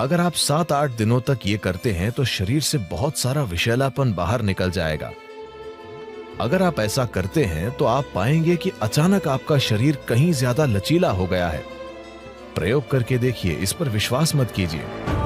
अगर आप 7-8 दिनों तक ये करते हैं तो शरीर से बहुत सारा विषैलापन बाहर निकल जाएगा। अगर आप ऐसा करते हैं तो आप पाएंगे कि अचानक आपका शरीर कहीं ज्यादा लचीला हो गया है। प्रयोग करके देखिए, इस पर विश्वास मत कीजिए।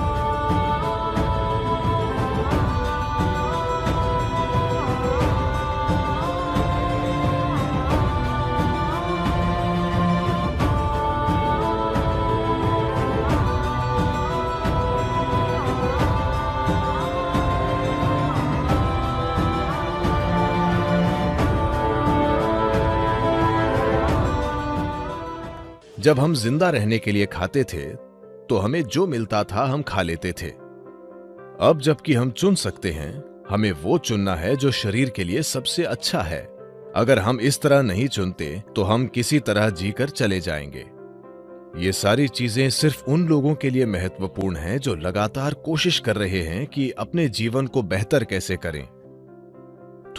जब हम जिंदा रहने के लिए खाते थे तो हमें जो मिलता था हम खा लेते थे। अब जबकि हम चुन सकते हैं, हमें वो चुनना है जो शरीर के लिए सबसे अच्छा है। अगर हम इस तरह नहीं चुनते तो हम किसी तरह जीकर चले जाएंगे। ये सारी चीजें सिर्फ उन लोगों के लिए महत्वपूर्ण हैं जो लगातार कोशिश कर रहे हैं कि अपने जीवन को बेहतर कैसे करें,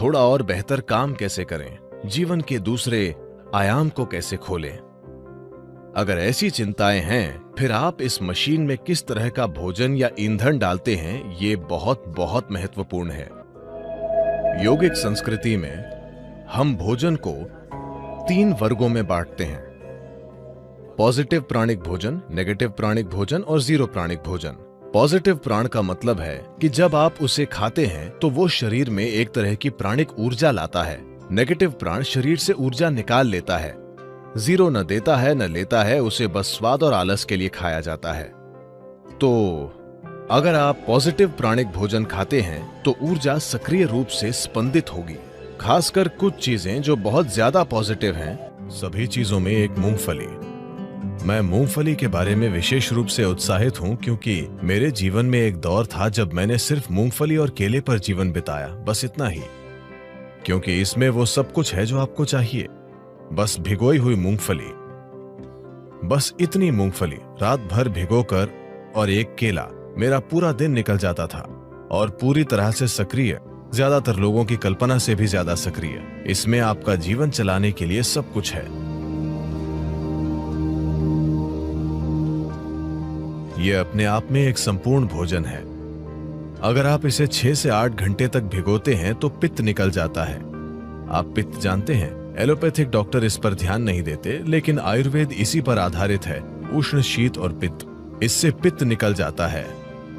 थोड़ा और बेहतर काम कैसे करें, जीवन के दूसरे आयाम को कैसे खोलें। अगर ऐसी चिंताएं हैं, फिर आप इस मशीन में किस तरह का भोजन या ईंधन डालते हैं, ये बहुत बहुत महत्वपूर्ण है। योगिक संस्कृति में हम भोजन को 3 वर्गों में बांटते हैं: पॉजिटिव प्राणिक भोजन, नेगेटिव प्राणिक भोजन और जीरो प्राणिक भोजन। पॉजिटिव प्राण का मतलब है कि जब आप उसे खाते हैं तो वो शरीर में एक तरह की प्राणिक ऊर्जा लाता है। नेगेटिव प्राण शरीर से ऊर्जा निकाल लेता है। जीरो न देता है न लेता है, उसे बस स्वाद और आलस के लिए खाया जाता है। तो अगर आप पॉजिटिव प्राणिक भोजन खाते हैं तो ऊर्जा सक्रिय रूप से स्पंदित होगी, खासकर कुछ चीजें जो बहुत ज्यादा पॉजिटिव हैं। सभी चीजों में एक मूंगफली। मैं मूंगफली के बारे में विशेष रूप से उत्साहित हूं क्योंकि मेरे जीवन में एक दौर था जब मैंने सिर्फ मूंगफली और केले पर जीवन बिताया, बस इतना ही। क्योंकि इसमें वो सब कुछ है जो आपको चाहिए। बस भिगोई हुई मूंगफली, बस इतनी मूंगफली रात भर भिगोकर और एक केला, मेरा पूरा दिन निकल जाता था। और पूरी तरह से सक्रिय, ज्यादातर लोगों की कल्पना से भी ज्यादा सक्रिय। इसमें आपका जीवन चलाने के लिए सब कुछ है। यह अपने आप में एक संपूर्ण भोजन है। अगर आप इसे 6 से 8 घंटे तक भिगोते हैं तो पित्त निकल जाता है। आप पित्त जानते हैं। एलोपैथिक डॉक्टर इस पर ध्यान नहीं देते, लेकिन आयुर्वेद इसी पर आधारित है। उष्ण, शीत और पित्त, इससे पित्त निकल जाता है।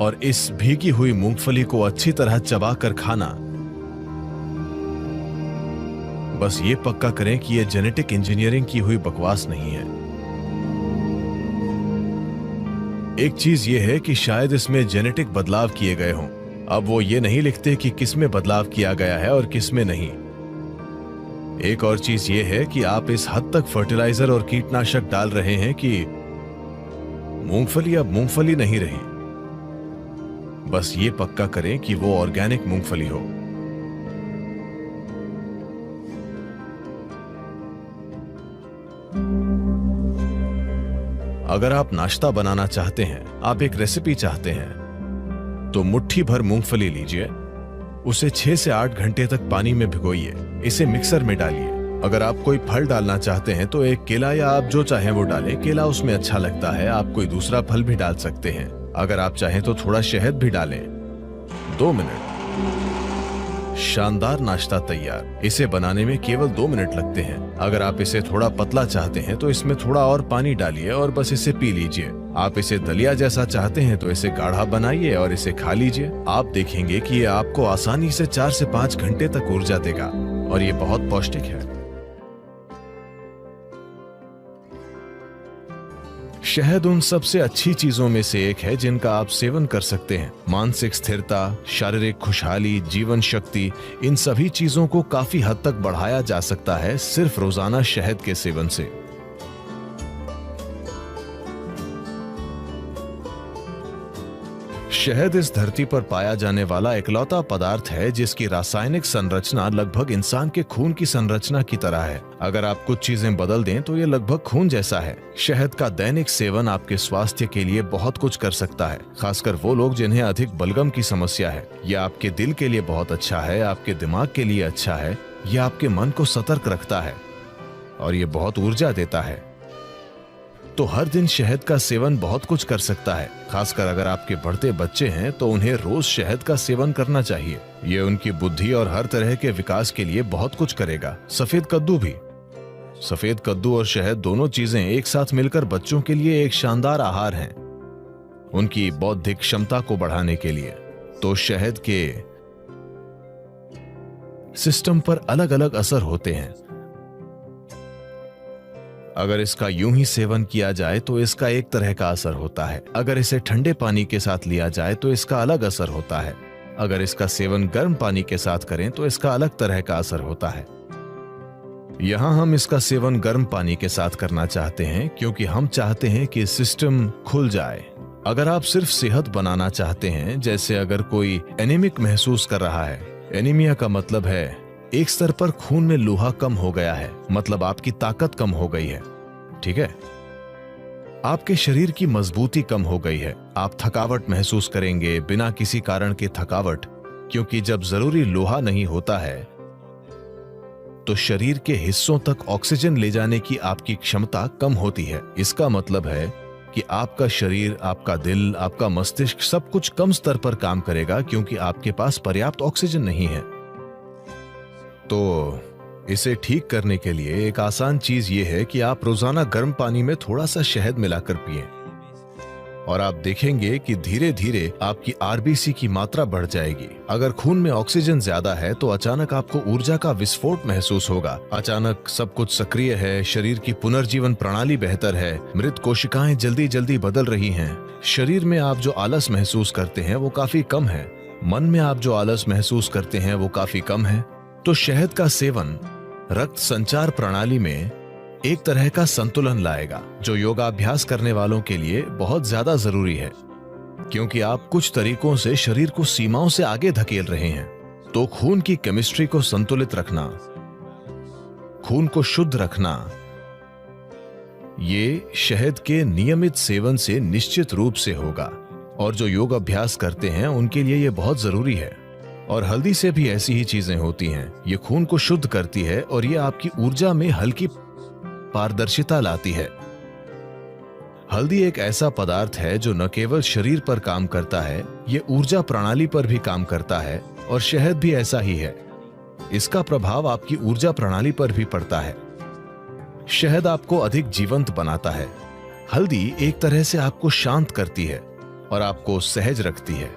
और इस भीगी हुई मूंगफली को अच्छी तरह चबाकर खाना। बस ये पक्का करें कि ये जेनेटिक इंजीनियरिंग की हुई बकवास नहीं है। एक चीज ये है कि शायद इसमें जेनेटिक बदलाव किए गए हों। अब वो ये नहीं लिखते कि किसमें बदलाव किया गया है और किसमें नहीं। एक और चीज ये है कि आप इस हद तक फर्टिलाइजर और कीटनाशक डाल रहे हैं कि मूंगफली अब मूंगफली नहीं रही। बस ये पक्का करें कि वो ऑर्गेनिक मूंगफली हो। अगर आप नाश्ता बनाना चाहते हैं, आप एक रेसिपी चाहते हैं, तो मुट्ठी भर मूंगफली लीजिए, उसे 6 से 8 घंटे तक पानी में भिगोइए, इसे मिक्सर में डालिए। अगर आप कोई फल डालना चाहते हैं तो एक केला या आप जो चाहें वो डालें। केला उसमें अच्छा लगता है। आप कोई दूसरा फल भी डाल सकते हैं। अगर आप चाहें तो थोड़ा शहद भी डालें। 2 मिनट, शानदार नाश्ता तैयार। इसे बनाने में केवल 2 मिनट लगते हैं। अगर आप इसे थोड़ा पतला चाहते हैं तो इसमें थोड़ा और पानी डालिए और बस इसे पी लीजिए। आप इसे दलिया जैसा चाहते हैं तो इसे गाढ़ा बनाइए और इसे खा लीजिए। आप देखेंगे कि ये आपको आसानी से 4 से 5 घंटे तक ऊर्जा देगा और ये बहुत पौष्टिक है। शहद उन सबसे अच्छी चीजों में से एक है जिनका आप सेवन कर सकते हैं। मानसिक स्थिरता, शारीरिक खुशहाली, जीवन शक्ति, इन सभी चीजों को काफी हद तक बढ़ाया जा सकता है सिर्फ रोजाना शहद के सेवन से। शहद इस धरती पर पाया जाने वाला इकलौता पदार्थ है जिसकी रासायनिक संरचना लगभग इंसान के खून की संरचना की तरह है। अगर आप कुछ चीजें बदल दें तो ये लगभग खून जैसा है। शहद का दैनिक सेवन आपके स्वास्थ्य के लिए बहुत कुछ कर सकता है, खासकर वो लोग जिन्हें अधिक बलगम की समस्या है। यह आपके दिल के लिए बहुत अच्छा है, आपके दिमाग के लिए अच्छा है, यह आपके मन को सतर्क रखता है और ये बहुत ऊर्जा देता है। तो हर दिन शहद का सेवन बहुत कुछ कर सकता है। खासकर अगर आपके बढ़ते बच्चे हैं तो उन्हें रोज शहद का सेवन करना चाहिए। ये उनकी बुद्धि और हर तरह के विकास के लिए बहुत कुछ करेगा। सफेद कद्दू भी। सफेद कद्दू और शहद दोनों चीजें एक साथ मिलकर बच्चों के लिए एक शानदार आहार हैं, उनकी बौद्धिक क्षमता को बढ़ाने के लिए। तो शहद के सिस्टम पर अलग अलग असर होते हैं। अगर इसका यूं ही सेवन किया जाए तो इसका एक तरह का असर होता है। अगर इसे ठंडे पानी के साथ लिया जाए तो इसका अलग असर होता है। अगर इसका सेवन गर्म पानी के साथ करें तो इसका अलग तरह का असर होता है। यहां हम इसका सेवन गर्म पानी के साथ करना चाहते हैं क्योंकि हम चाहते हैं कि सिस्टम खुल जाए। अगर आप सिर्फ सेहत बनाना चाहते हैं, जैसे अगर कोई एनीमिक महसूस कर रहा है, एनीमिया का मतलब है एक स्तर पर खून में लोहा कम हो गया है, मतलब आपकी ताकत कम हो गई है, ठीक है, आपके शरीर की मजबूती कम हो गई है, आप थकावट महसूस करेंगे बिना किसी कारण के थकावट, क्योंकि जब जरूरी लोहा नहीं होता है तो शरीर के हिस्सों तक ऑक्सीजन ले जाने की आपकी क्षमता कम होती है। इसका मतलब है कि आपका शरीर, आपका दिल, आपका मस्तिष्क सब कुछ कम स्तर पर काम करेगा क्योंकि आपके पास पर्याप्त ऑक्सीजन नहीं है। तो इसे ठीक करने के लिए एक आसान चीज यह है कि आप रोजाना गर्म पानी में थोड़ा सा शहद मिलाकर पिएं और आप देखेंगे कि धीरे धीरे आपकी आरबीसी की मात्रा बढ़ जाएगी। अगर खून में ऑक्सीजन ज्यादा है तो अचानक आपको ऊर्जा का विस्फोट महसूस होगा। अचानक सब कुछ सक्रिय है, शरीर की पुनर्जीवन प्रणाली बेहतर है, मृत कोशिकाएं जल्दी जल्दी बदल रही हैं। शरीर में आप जो आलस महसूस करते हैं वो काफी कम है, मन में आप जो आलस महसूस करते हैं वो काफी कम है। तो शहद का सेवन रक्त संचार प्रणाली में एक तरह का संतुलन लाएगा, जो योगाभ्यास करने वालों के लिए बहुत ज्यादा जरूरी है, क्योंकि आप कुछ तरीकों से शरीर को सीमाओं से आगे धकेल रहे हैं। तो खून की केमिस्ट्री को संतुलित रखना, खून को शुद्ध रखना, ये शहद के नियमित सेवन से निश्चित रूप से होगा, और जो योग अभ्यास करते हैं उनके लिए ये बहुत जरूरी है। और हल्दी से भी ऐसी ही चीजें होती हैं। ये खून को शुद्ध करती है और ये आपकी ऊर्जा में हल्की पारदर्शिता लाती है। हल्दी एक ऐसा पदार्थ है जो न केवल शरीर पर काम करता है, ये ऊर्जा प्रणाली पर भी काम करता है, और शहद भी ऐसा ही है। इसका प्रभाव आपकी ऊर्जा प्रणाली पर भी पड़ता है। शहद आपको अधिक जीवंत बनाता है। हल्दी एक तरह से आपको शांत करती है और आपको सहज रखती है।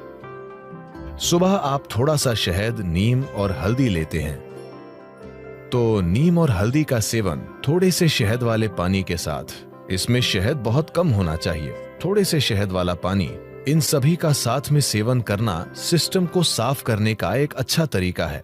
सुबह आप थोड़ा सा शहद, नीम और हल्दी लेते हैं, तो नीम और हल्दी का सेवन थोड़े से शहद वाले पानी के साथ, इसमें शहद बहुत कम होना चाहिए, थोड़े से शहद वाला पानी, इन सभी का साथ में सेवन करना सिस्टम को साफ करने का एक अच्छा तरीका है।